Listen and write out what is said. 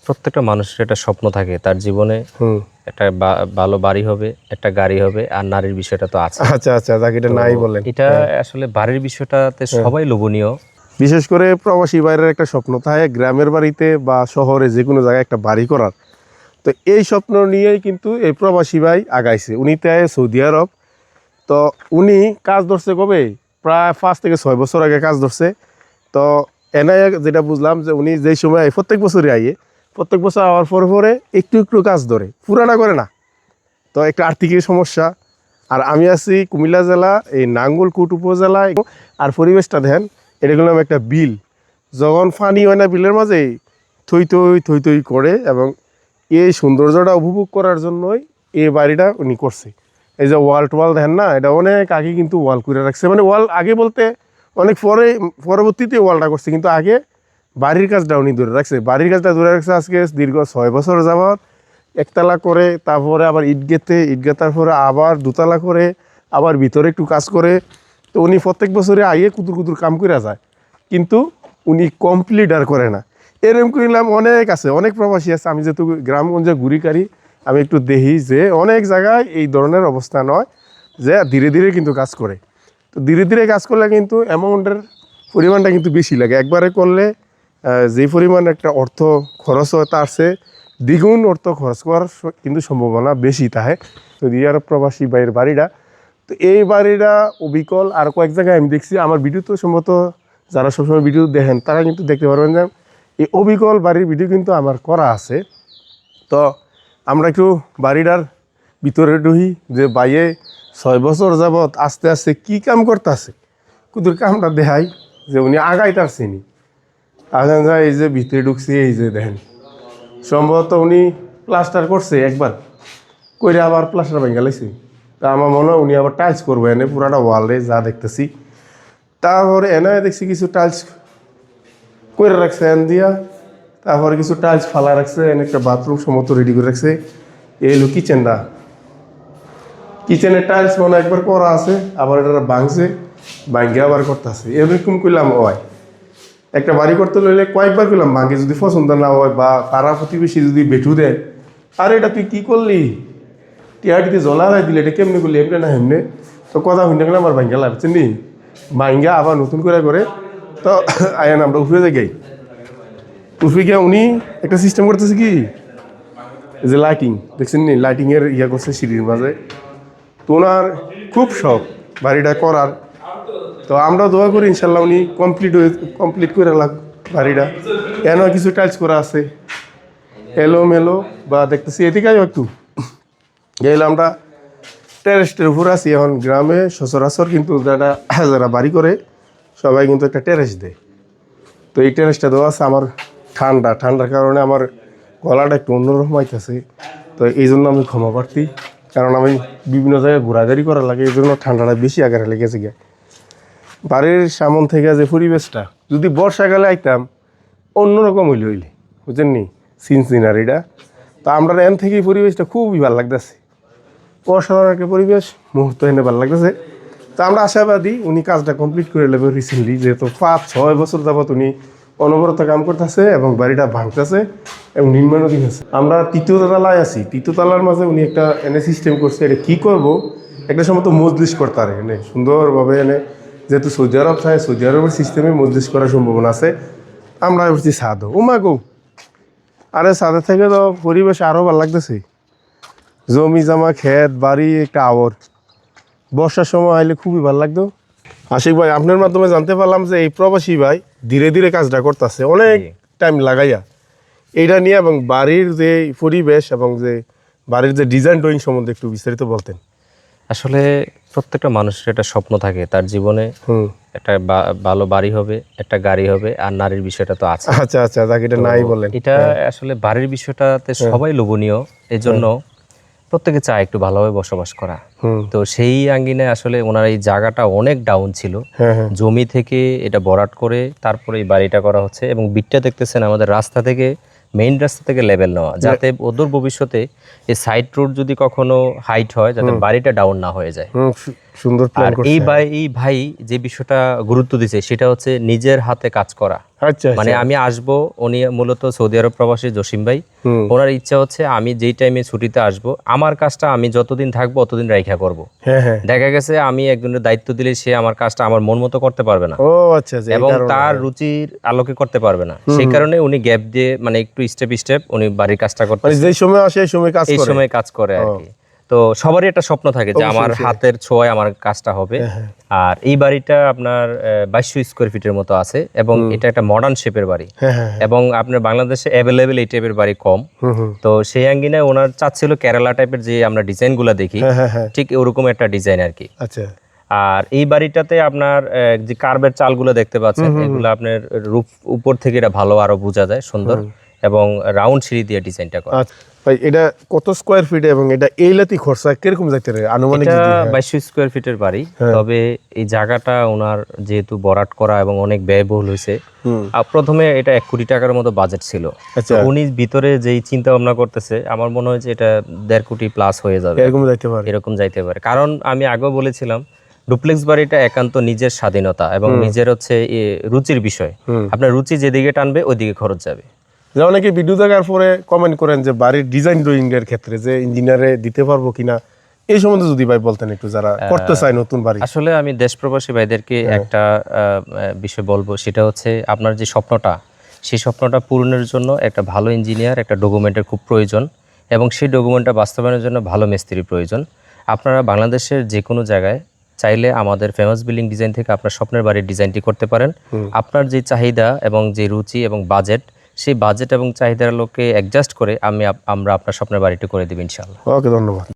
প্রত্যেকটা মানুষের একটা স্বপ্ন থাকে তার জীবনে একটা ভালো বাড়ি হবে, একটা গাড়ি হবে, আর নারীর বিষয়টা তো আছে। আচ্ছা আচ্ছা, যাকে এটা নাই বলেন। এটা আসলে বাড়ির বিষয়টাতে সবাই লোভনীয়। বিশেষ করে প্রবাসী বাইরের একটা স্বপ্ন থাকে গ্রামের বাড়িতে বা শহরে যে কোনো জায়গায় একটা বাড়ি করার। তো এই স্বপ্ন নিয়েই কিন্তু এই প্রবাসী ভাই আগাইছে। উনি তাই সৌদি আরব। তো উনি কাজ ধরছে কবে, প্রায় 5 থেকে 6 বছর আগে কাজ ধরছে। তো এনে যেটা বুঝলাম যে উনি যেই সময় প্রত্যেক বছরই আইয়ে, প্রত্যেক বছর আওয়ার পরে পরে একটু একটু কাজ ধরে, পুরানা করে না। তো একটা আর্থিক সমস্যা। আর আমি আছি কুমিল্লা জেলা, এই নাঙ্গলকোট উপজেলায়। আর পরিবেশটা দেখেন, এটা করলাম একটা বিল, যখন ফানি হয় না বিলের মাঝে থই থই করে, এবং এই সৌন্দর্যটা উপভোগ করার জন্যই এই বাড়িটা উনি করছে। এই যে ওয়াল টোয়াল দেখেন না, এটা অনেক আগে কিন্তু ওয়াল করে রাখছে। মানে ওয়াল আগে বলতে অনেক পরবর্তীতে ওয়ালটা করছে, কিন্তু আগে বাড়ির কাজটা উনি ধরে রাখছে। বাড়ির কাজটা ধরে রাখছে আজকে দীর্ঘ 6 বছর যাবৎ। একতলা করে, তারপরে আবার ইট গেতার পরে আবার দুতলা করে, আবার ভিতরে একটু কাজ করে। তো উনি প্রত্যেক বছরে আইয়ে কুতুর কাম করে যায়, কিন্তু উনি কমপ্লিট আর করে না। এরকম করলাম অনেক আছে, অনেক প্রবাসী আছে। আমি যেহেতু গ্রামগঞ্জে ঘুরিকারি, আমি একটু দেখি যে অনেক জায়গায় এই ধরনের অবস্থা নয়, যে ধীরে ধীরে কিন্তু কাজ করে। তো ধীরে ধীরে কাজ করলে কিন্তু অ্যামাউন্টের পরিমাণটা কিন্তু বেশি লাগে। একবারে করলে যে পরিমাণ একটা অর্থ খরচ হয়, তার চেয়ে দ্বিগুণ অর্থ খরচ করার কিন্তু সম্ভাবনা বেশি থাকে। সৌদি আরব প্রবাসী ভাইয়ের বাড়িটা, তো এই বাড়িটা অবিকল। আর কয়েক জায়গায় আমি দেখছি, আমার ভিডিও তো সম্ভবত যারা সবসময় ভিডিও দেখেন তারা কিন্তু দেখতে পারবেন যে এই অবিকল বাড়ির ভিডিও কিন্তু আমার করা আছে। তো আমরা একটু বাড়িটার ভিতরে ঢুকি, যে বাইয়ে 6 বছর যাবৎ আস্তে আস্তে কী কাম করতেছে, কুদুর কামটা দেখাই যে উনি আগাইতারছেনি। আগান যায়, এই যে ভিতরে ঢুকছি, এই যে দেখেন সম্ভবত উনি প্লাস্টার করছে একবার করে, আবার প্লাস্টার ভেঙে লাইছে। তা আমার মনে হয় উনি আবার টাইলস করবো এনে পুরাটা ওয়ালে, যা দেখতেছি। তারপরে এনে দেখছি কিছু টাইলস করে রাখছে এন দিয়া, তারপরে কিছু টাইলস ফালা রাখছে, এনে একটা বাথরুম সমস্ত রেডি করে রাখছে। এই হলো কিচেনটা। কিচেনের টাইলস মনে একবার করা আছে, আবার এটা ভাঙছে, ভাঙ্গে আবার করতেছে। এরকম করলাম হয় একটা বাড়ি করতে লইলে কয়েকবার করলাম, ভাঙ্গে যদি পছন্দ না হয় বা পাড়া প্রতিবেশী যদি বেঠু দেয়, আর এটা তুই কী করলি, টিয়াটিতে জ্বলা রায় দিলে, এটা কেমনি করলি, এমনি না হেমনে। তো কথা শুনতে গেলে আমার ভাঙ্গা লাগছে নি, ভাঙ্গা আবার নতুন করে। তো আয়ান আমরা উঠে যাই, উঠে গিয়ে উনি একটা সিস্টেম করতেছে কি, যে লাইটিং দেখছেন নি, লাইটিংয়ের ইয়া করছে সিঁড়ির মাঝে। তো ওনার খুব শখ বাড়িটা করার। তো আমরা দোয়া করি ইনশাল্লাহ উনি কমপ্লিট করে লাগ বাড়িটা। কেন কিছু টাইলস করা আছে এলোমেলো, বা দেখতেছি এদিকে একটু গেলে আমরা টেরেসটের উপরে আছি। এখন গ্রামে সচরাচর কিন্তু যারা বাড়ি করে সবাই কিন্তু একটা টেরেস দেয়। তো এই টেরেসটা দেওয়া আছে। আমার ঠান্ডার কারণে আমার গলাটা একটু অন্যরকম আইতেছে। তো এই জন্য আমি ক্ষমা প্রার্থী, কারণ আমি বিভিন্ন জায়গায় ঘোরাঘুরি করা লাগে, এই জন্য ঠান্ডাটা বেশি আকারে লেগেছে গিয়ে। বাড়ির সামন থেকে যে পরিবেশটা, যদি বর্ষাকালে আইতাম অন্যরকম হইলে বুঝছেন নি, সিনারিটা। তো আমরা এন থেকে পরিবেশটা খুবই ভালো লাগতেছে, অসাধারণ একটা পরিবেশ, মুহূর্ত এনে ভালো লাগতেছে। তো আমরা আশাবাদী উনি কাজটা কমপ্লিট করে নেবে রিসেন্টলি, যেহেতু 5-6 বছর যাবত উনি অনবরত কাম করতেছে এবং বাড়িটা ভাঙতেছে এবং নির্মাণাধীন আছে। আমরা 3য় তলায় আছি। 3য় তলার মাঝে উনি একটা এনে সিস্টেম করছে। এটা কী করবো, একটা সম্ভবত মজলিস করতে এনে সুন্দরভাবে এনে, যেহেতু সৌদি আরব থাকে, সৌদি আরবের সিস্টেমে মজলিস করার সম্ভাবনা আছে। আমরা বলছি সাদো উমা গো, আরে সাদে থেকে তো পরিবেশ আরও ভালো লাগতেছে, জমি জামা ক্ষেত বাড়ি একটা আওয়ার। বর্ষার সময় আইলে খুবই ভালো লাগতো। আশিক ভাই, আপনার মাধ্যমে জানতে পারলাম যে এই প্রবাসী ভাই ধীরে ধীরে কাজটা করতেছে অনেক টাইম লাগাইয়া এইটা নিয়ে, এবং বাড়ির যে পরিবেশ এবং যে বাড়ির যে ডিজাইন ড্রয়িং সম্বন্ধে একটু বিস্তারিত বলতেন। আসলে প্রত্যেকটা মানুষের একটা স্বপ্ন থাকে তার জীবনে, একটা ভালো বাড়ি হবে, একটা গাড়ি হবে, আর নারীর বিষয়টা তো আছে। আচ্ছা আচ্ছা, যাকে এটা নাই বলেন। এটা আসলে বাড়ির বিষয়টাতে সবাই লোভনীয়, এই জন্য প্রত্যেকে চায় একটু ভালোভাবে বসবাস করা। তো সেই আঙ্গিনায় আসলে ওনার এই জায়গাটা অনেক ডাউন ছিল, জমি থেকে এটা ভরাট করে তারপরে এই বাড়িটা করা হচ্ছে। এবং বিটটা দেখতেছেন আমাদের রাস্তা থেকে, মেইন রাস্তা থেকে লেভেল নেওয়া, যাতে অদূর ভবিষ্যতে এই সাইড রোড যদি কখনো হাইট হয়, যাতে বাড়িটা ডাউন না হয়ে যায়। সুন্দর প্ল্যান আর করছে। এই ভাই যে বিষয়টা গুরুত্ব দিচ্ছে সেটা হচ্ছে নিজের হাতে কাজ করা। আচ্ছা মানে আমি আসবো, উনি মূলত সৌদি আরব প্রবাসী জসিম ভাই, ওনার ইচ্ছা হচ্ছে আমি যেই টাইমে ছুটিতে আসবো আমার কাজটা আমি যতদিন থাকবো অতদিন রাইখা করব। হ্যাঁ হ্যাঁ। দেখা গেছে আমি একজনের দায়িত্ব দিলে সে আমার কাজটা আমার মন মতো করতে পারবে না ও আচ্ছা আচ্ছা, এই এবং কারণে। তার রুচির আলোকে করতে পারবে না, সেই কারণে উনি গ্যাপ দিয়ে মানে একটু স্টেপ উনি বাড়ির কাজটা করতে মানে যেই সময় আসে এই সময় কাজ এই করে। সময় কাজ করে আর কি। তো সবারই একটা স্বপ্ন থাকে যে আমার হাতের ছোঁয়ায় আমার কাজটা হবে। আর এই বাড়িটা আপনার 2200 স্কোয়ার ফিটের মতো আছে এবং এটা একটা মডার্ন শেপের বাড়ি হ্যাঁ হ্যাঁ। এবং আপনার বাংলাদেশে অ্যাভেলেবেল এই টাইপের বাড়ি কম। তো সেই আঙ্গিনায় ওনার চাচ্ছিল কেরালা টাইপের যে আমরা ডিজাইনগুলো দেখি ঠিক ওরকম একটা ডিজাইন আর কি। আচ্ছা। আর এই বাড়িটাতে আপনার যে কার্বের চালগুলো দেখতে পাচ্ছেন এগুলো আপনার রূপ উপর থেকে এটা ভালো আরো বোঝা যায় সুন্দর এবং রাউন্ড সিঁড়ি দিয়ে ডিজাইনটা করা। আচ্ছা ভাই, এটা কত স্কোয়ার ফিট এবং এটা এইলাতি খরচা কিরকম যাইতে রে আনুমানিক? এটা যদি 2200 স্কোয়ার ফিটের বাড়ি, তবে এই জায়গাটা ওনার যেহেতু বরাট করা এবং অনেক ব্যয়বহুল হয়েছে, প্রথমে এটা 1 কোটি টাকার মতো বাজেট ছিল। আচ্ছা। উনি ভিতরে যেই চিন্তা ভাবনা করতেছে আমার মনে হয় যে এটা 1.5 কোটি প্লাস হয়ে যাবে, এরকম যাইতে পারে। এরকম যাইতে পারে। কারণ আমি আগেও বলেছিলাম ডুপ্লেক্স বাড়িটা একান্ত নিজের স্বাধীনতা এবং নিজের হচ্ছে রুচির বিষয়। আপনার রুচি যেদিকে টানবে ওইদিকে খরচ যাবে। যে অনেকে ভিডিও দেখার পরে কমেন্ট করেন যে বাড়ির ডিজাইন ড্রয়িং এর ক্ষেত্রে যে ইঞ্জিনিয়ারে দিতে পারবো কিনা, এই সম্বন্ধে যদি ভাই বলতেন একটু, যারা করতে চায় নতুন বাড়ি। আসলে আমি দেশ প্রবাসী ভাইদেরকে একটা বিষয় বলবো, সেটা হচ্ছে আপনার যে স্বপ্নটা, সেই স্বপ্নটা পূরণের জন্য একটা ভালো ইঞ্জিনিয়ার, একটা ডকুমেন্টের খুব প্রয়োজন এবং সেই ডকুমেন্টটা বাস্তবায়নের জন্য ভালো মিস্ত্রি প্রয়োজন। আপনারা বাংলাদেশের যে কোনো জায়গায় চাইলে আমাদের ফেমাস বিল্ডিং ডিজাইন থেকে আপনার স্বপ্নের বাড়ির ডিজাইনটি করতে পারেন। আপনার যে চাহিদা এবং যে রুচি এবং বাজেট, সেই বাজেট এবং চাহিদার লোককে অ্যাডজাস্ট করে আমরা আপনার স্বপ্নের বাড়িটি করে দেব ইনশাআল্লাহ। ওকে, ধন্যবাদ।